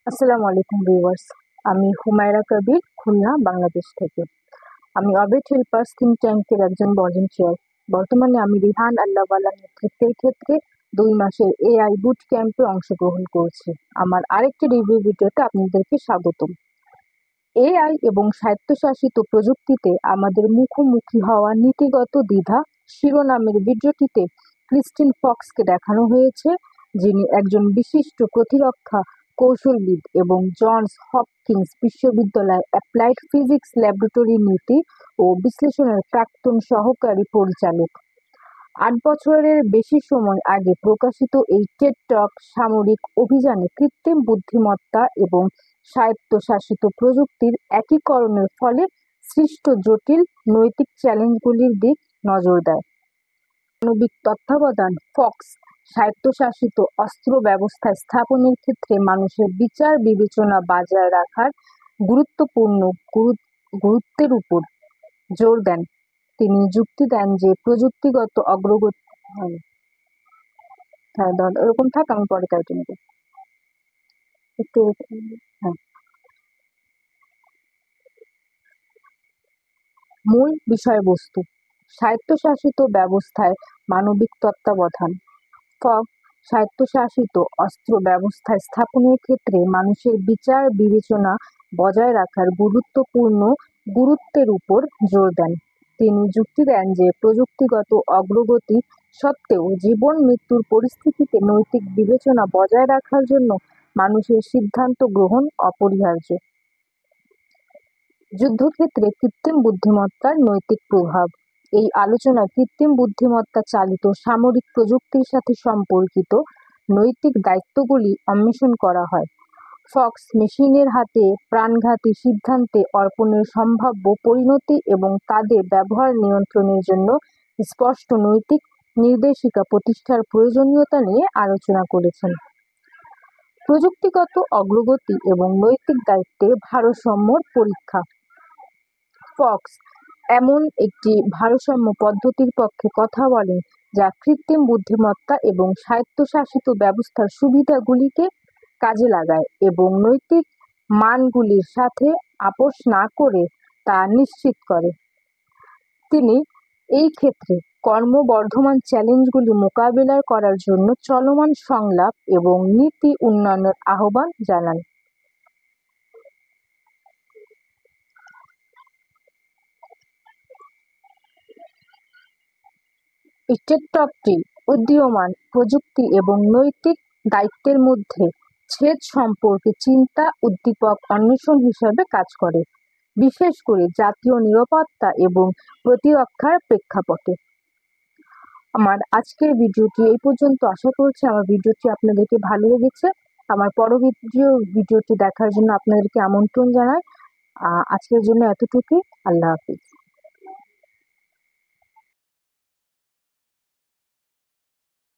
আসসালামু আলাইকুম ভিউয়ার্স। আমি হুমায়রা কবির, খুলনা, বাংলাদেশ থেকে। আমি অবেট হেল্পার্স থিঙ্ক ট্যাঙ্কের একজন ভলেন্টিয়ার। বর্তমানে আমি রিহান আল্লাহওয়ালার নেতৃত্বের ক্ষেত্রে 2 মাসের এআই বুট ক্যাম্পে অংশগ্রহণ করছি। আমার আরেকটি রিভিউ ভিডিওতে আপনাদেরকে স্বাগতম। এআই এবং স্বায়ত্তশাসিত প্রযুক্তিতে আমাদের মুখোমুখি হওয়া নীতিগত দ্বিধা শিরোনামের ভিডিওটিতে ক্রিস্টিন ফক্সকে দেখানো হয়েছে, যিনি একজন বিশিষ্ট প্রতিরক্ষা কৌশলবিদ এবং জনস হপকিন্স বিশ্ববিদ্যালয় অ্যাপ্লাইড ফিজিক্স ল্যাবরেটরি নীতি ও বিশ্লেষণের প্রাক্তন সহকারী পরিচালক। 8 বছরের বেশি সময় আগে প্রকাশিত এই টেড টক সামরিক অভিযানে কৃত্রিম বুদ্ধিমত্তা এবং স্বায়ত্তশাসিত প্রযুক্তির একীকরণের ফলে সৃষ্ট জটিল নৈতিক চ্যালেঞ্জগুলির দিক নজর দেয়। মানবিক তত্ত্বাবধান ফক্স স্বায়ত্তশাসিত অস্ত্র ব্যবস্থা স্থাপনের ক্ষেত্রে মানুষের বিচার বিবেচনা বজায় রাখার গুরুত্বের উপর জোর দেন। তিনি যুক্তি দেন যে প্রযুক্তিগত অগ্রগতি এরকম থাক, আমি পরে কাটে নেব একটু। হ্যাঁ, মূল বিষয়বস্তু স্বায়ত্তশাসিত ব্যবস্থায় মানবিক তত্ত্বাবধান। ফগ স্বায়ত্তশাসিত অস্ত্র ব্যবস্থা স্থাপনের ক্ষেত্রে মানুষের বিচার বিবেচনা বজায় রাখার গুরুত্বের উপর জোর দেন। তিনি যুক্তি দেন যে প্রযুক্তিগত অগ্রগতি সত্ত্বেও জীবন মৃত্যুর পরিস্থিতিতে নৈতিক বিবেচনা বজায় রাখার জন্য মানুষের সিদ্ধান্ত গ্রহণ অপরিহার্য। যুদ্ধক্ষেত্রে কৃত্রিম বুদ্ধিমত্তার নৈতিক প্রভাব। এই আলোচনায় কৃত্রিম বুদ্ধিমত্তা চালিত সামরিক প্রযুক্তির সাথে সম্পর্কিত নৈতিক দায়িত্বগুলি অন্বেষণ করা হয়। ফক্স মেশিনের হাতে প্রাণঘাতী সিদ্ধান্তে অর্পণের সম্ভাব্য পরিণতি এবং তাদের ব্যবহার নিয়ন্ত্রণের জন্য স্পষ্ট নৈতিক নির্দেশিকা প্রতিষ্ঠার প্রয়োজনীয়তা নিয়ে আলোচনা করেছেন। প্রযুক্তিগত অগ্রগতি এবং নৈতিক দায়িত্বের ভারসাম্যর পরীক্ষা। ফক্স এমন একটি ভারসাম্য পদ্ধতির পক্ষে কথা বলেন যা কৃত্রিম বুদ্ধিমত্তা এবং স্বায়ত্তশাসিত ব্যবস্থার সুবিধাগুলিকে কাজে লাগায় এবং নৈতিক মানগুলির সাথে আপোস না করে তা নিশ্চিত করে। তিনি এই ক্ষেত্রে ক্রমবর্ধমান চ্যালেঞ্জগুলি মোকাবিলা করার জন্য চলমান সংলাপ এবং নীতি উন্নয়নের আহ্বান জানান। এই টেড টকটি উদীয়মান প্রযুক্তি এবং নৈতিক দায়িত্বের মধ্যে ছেদ সম্পর্কে চিন্তা উদ্দীপক অন্বেষণ হিসাবে কাজ করে, বিশেষ করে জাতীয় নিরাপত্তা এবং প্রতিরক্ষার প্রেক্ষাপটে। আমার আজকের ভিডিওটি এই পর্যন্ত। আশা করছি আমার ভিডিওটি আপনাদেরকে ভালো লেগেছে। আমার পরবর্তী ভিডিওটি দেখার জন্য আপনাদেরকে আমন্ত্রণ জানাই। আজকের জন্য এতটুকুই। আল্লাহ হাফিজ।